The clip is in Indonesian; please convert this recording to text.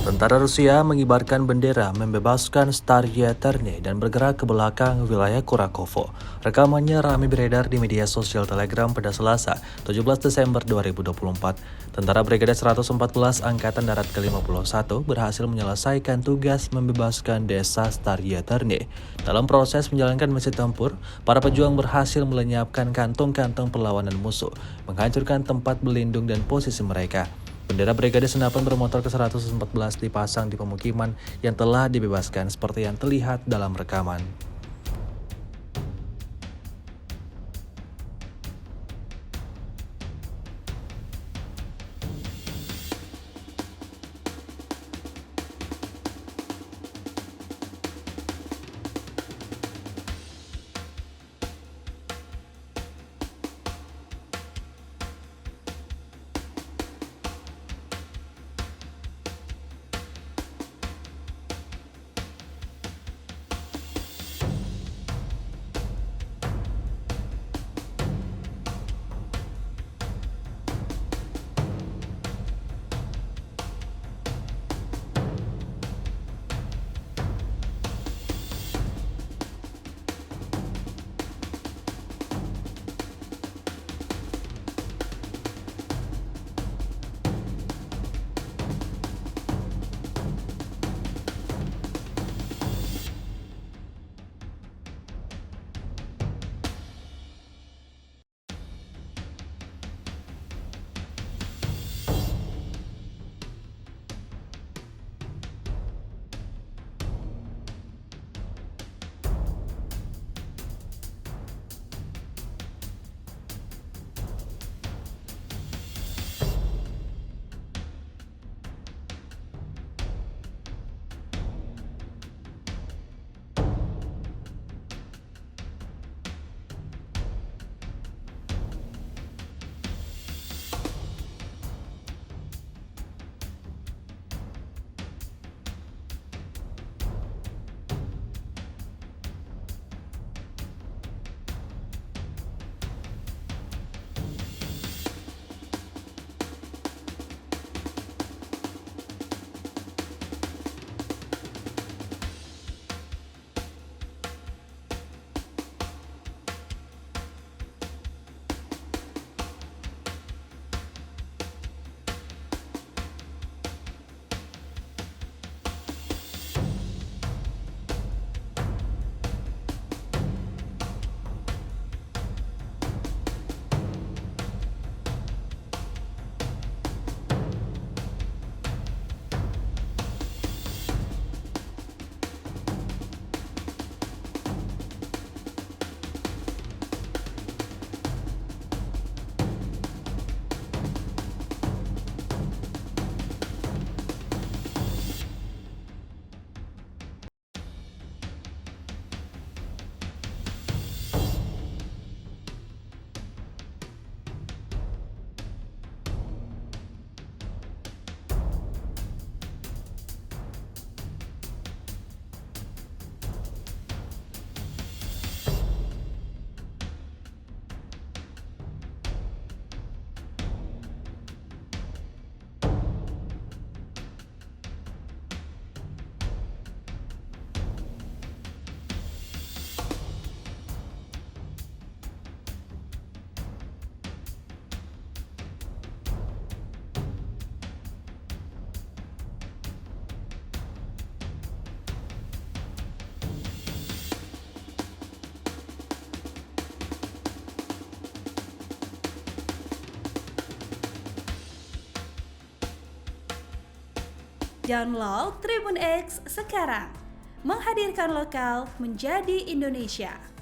Tentara Rusia mengibarkan bendera membebaskan Staria Terne dan bergerak ke belakang wilayah Kurakovo. Rekamannya ramai beredar di media sosial Telegram pada Selasa, 17 Desember 2024. Tentara Brigade 114 Angkatan Darat ke-51 berhasil menyelesaikan tugas membebaskan desa Staria Terne. Dalam proses menjalankan misi tempur, para pejuang berhasil melenyapkan kantong-kantong perlawanan musuh, menghancurkan tempat berlindung dan posisi mereka. Bendera Brigade Senapan bermotor ke-114 dipasang di pemukiman yang telah dibebaskan seperti yang terlihat dalam rekaman. Download Tribun X sekarang, menghadirkan lokal menjadi Indonesia.